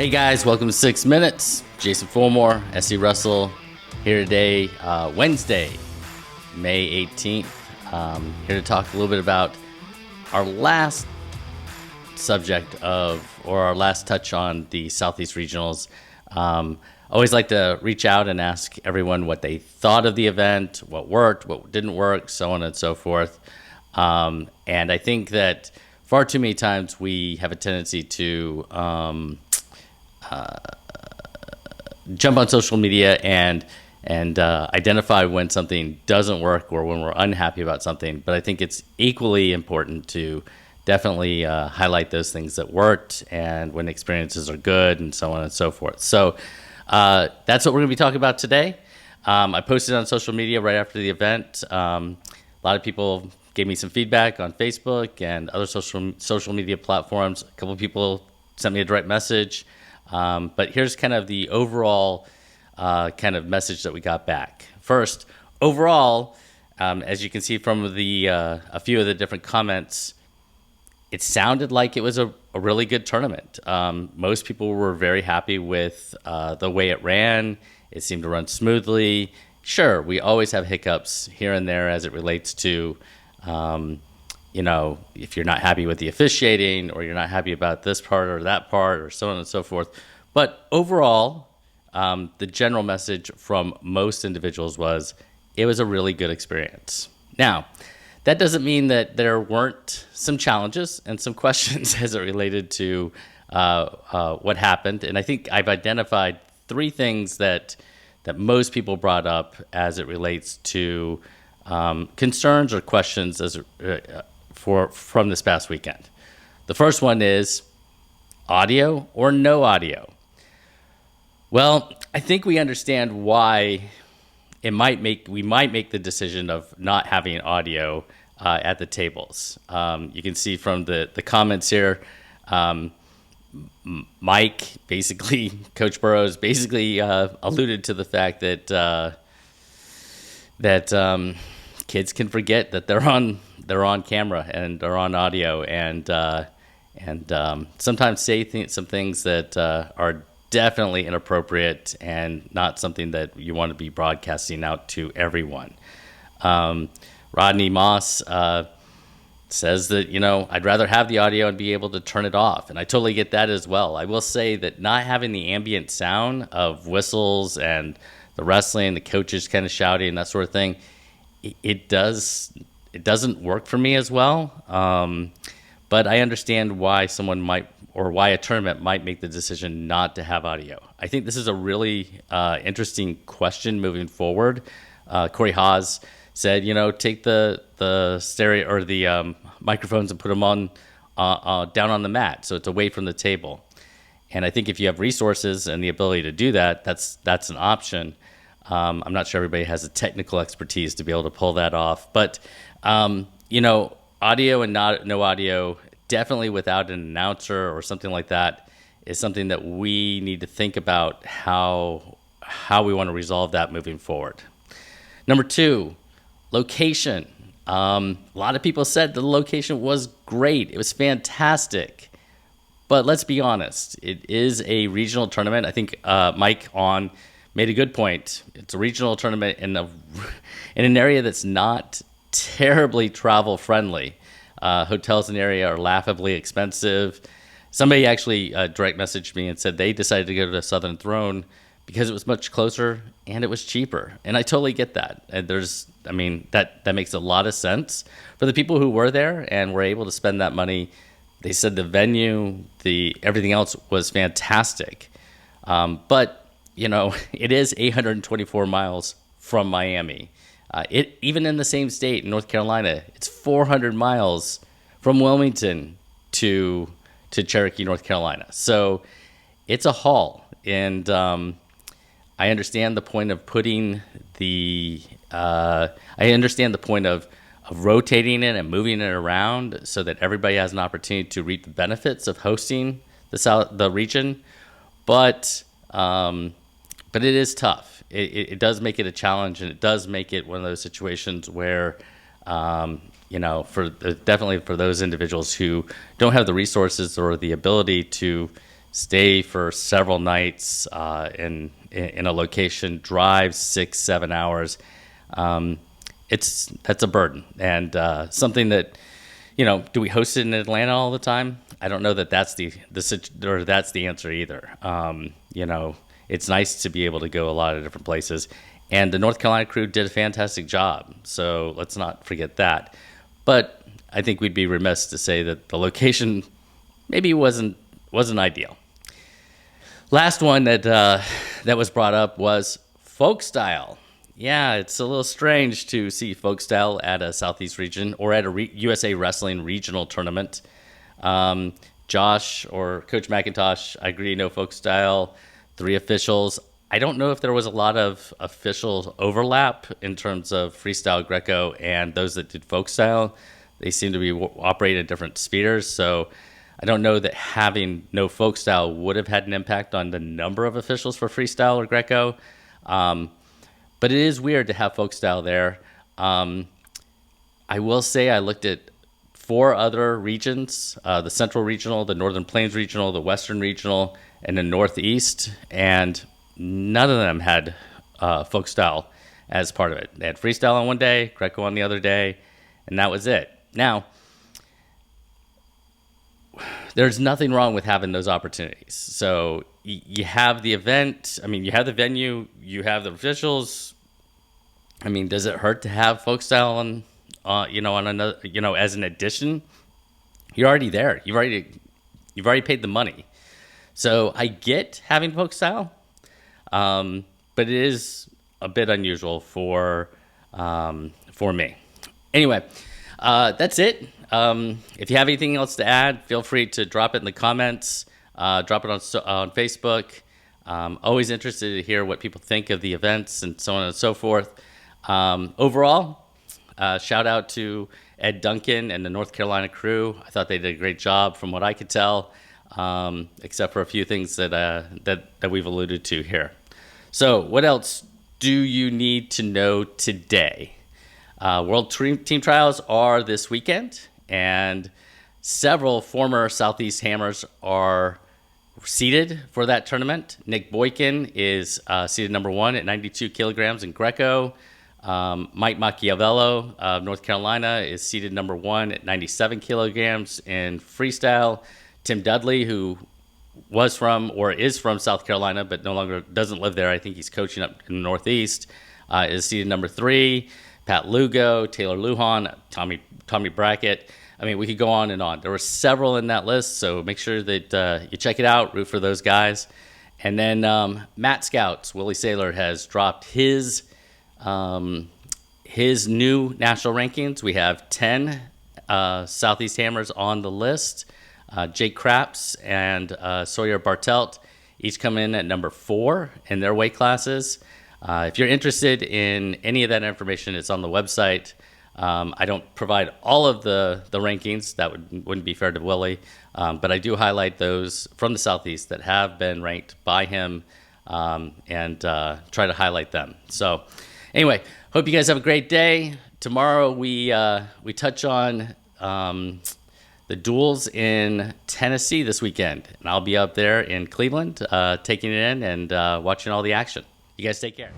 Hey guys, welcome to 6 Minutes. Jason Fulmore, S.E. Russell, here today, Wednesday, May 18th. Here to talk a little bit about our last subject or our last touch on the Southeast Regionals. Always like to reach out and ask everyone what they thought of the event, what worked, what didn't work, so on and so forth. And I think that far too many times we have a tendency to jump on social media and identify when something doesn't work or when we're unhappy about something. But I think it's equally important to definitely highlight those things that worked and when experiences are good and so on and so forth. So that's what we're going to be talking about today. I posted on social media right after the event. A lot of people gave me some feedback on Facebook and other social media platforms. A couple of people sent me a direct message. But here's kind of the overall kind of message that we got back. First, overall, as you can see from the a few of the different comments, it sounded like it was a really good tournament. Most people were very happy with the way it ran. It seemed to run smoothly. Sure, we always have hiccups here and there as it relates to if you're not happy with the officiating or you're not happy about this part or that part or so on and so forth. But overall, the general message from most individuals was it was a really good experience. Now, that doesn't mean that there weren't some challenges and some questions as it related to what happened. And I think I've identified three things that most people brought up as it relates to concerns or questions from this past weekend. The first one is audio or no audio. Well, I think we understand why we might make the decision of not having audio at the tables. You can see from the comments here, Mike, basically, Coach Burrows, basically alluded to the fact that kids can forget that they're on camera and they're on audio, and sometimes say some things that are definitely inappropriate and not something that you want to be broadcasting out to everyone. Rodney Moss says that, I'd rather have the audio and be able to turn it off. And I totally get that as well. I will say that not having the ambient sound of whistles and the wrestling, the coaches kind of shouting and that sort of thing, it doesn't work for me as well. But I understand why why a tournament might make the decision not to have audio. I think this is a really interesting question moving forward. Corey Haas said, take the stereo or the microphones and put them on down on the mat so it's away from the table. And I think if you have resources and the ability to do that, that's an option. I'm not sure everybody has the technical expertise to be able to pull that off, but audio and no audio, definitely without an announcer or something like that, is something that we need to think about how we want to resolve that moving forward. Number two, location. A lot of people said the location was great. It was fantastic. But let's be honest, it is a regional tournament. I think Mike made a good point. It's a regional tournament in an area that's not terribly travel friendly. Hotels in the area are laughably expensive. Somebody actually direct messaged me and said they decided to go to the Southern Throne because it was much closer and it was cheaper. And I totally get that. And that makes a lot of sense. For the people who were there and were able to spend that money, they said the venue, everything else was fantastic. But, it is 824 miles from Miami. Even in the same state, in North Carolina, it's 400 miles from Wilmington to Cherokee, North Carolina. So it's a haul, and I understand the point of rotating it and moving it around so that everybody has an opportunity to reap the benefits of hosting the region, but it is tough. It does make it a challenge, and it does make it one of those situations where, definitely for those individuals who don't have the resources or the ability to stay for several nights in a location, drive 6-7 hours. That's a burden, and something that, do we host it in Atlanta all the time? I don't know that that's the answer either. It's nice to be able to go a lot of different places, and the North Carolina crew did a fantastic job. So let's not forget that. But I think we'd be remiss to say that the location maybe wasn't ideal. Last one that was brought up was Folkstyle. Yeah, it's a little strange to see Folkstyle at a Southeast region or at a USA Wrestling regional tournament. Josh or Coach McIntosh, I agree, no Folkstyle, 3 officials. I don't know if there was a lot of official overlap in terms of freestyle, Greco, and those that did Folkstyle. They seem to be operate in different spheres, so I don't know that having no Folkstyle would have had an impact on the number of officials for freestyle or Greco. But it is weird to have Folkstyle there. I will say I looked at 4 other regions, the Central Regional, the Northern Plains Regional, the Western Regional, and the Northeast, and none of them had Folkstyle as part of it. They had freestyle on one day, Greco on the other day, and that was it. Now, there's nothing wrong with having those opportunities. So you have the event. I mean, you have the venue, you have the officials. I mean, does it hurt to have Folkstyle on another, as an addition? You're already there. You've already paid the money. So I get having Folkstyle, but it is a bit unusual for me. Anyway, that's it. If you have anything else to add, feel free to drop it in the comments. Drop it on Facebook. Always interested to hear what people think of the events and so on and so forth. Overall, shout out to Ed Duncan and the North Carolina crew. I thought they did a great job from what I could tell, except for a few things that we've alluded to here. So what else do you need to know today? World Team Trials are this weekend, and several former Southeast Hammers are seeded for that tournament. Nic Boykin is seeded number 1 at 92 kilograms in Greco. Mike Macchiavello of North Carolina is seeded number 1 at 97 kilograms in freestyle. Tim Dudley, who was from or is from South Carolina but no longer doesn't live there, I think he's coaching up in the Northeast, is seeded number 3. Pat Lugo, Taylor Lujan, Tommy Brackett. I mean, we could go on and on. There were several in that list, so make sure that you check it out, root for those guys. And then MatScouts, Willie Saylor has dropped his new national rankings. We have 10 Southeast Hammers on the list. Jake Crapps and Sawyer Bartelt each come in at number 4 in their weight classes. If you're interested in any of that information, it's on the website. I don't provide all of the rankings. That wouldn't be fair to Willie. But I do highlight those from the Southeast that have been ranked by him and try to highlight them. So anyway, hope you guys have a great day. Tomorrow we touch on the duels in Tennessee this weekend. And I'll be up there in Cleveland taking it in and watching all the action. You guys take care.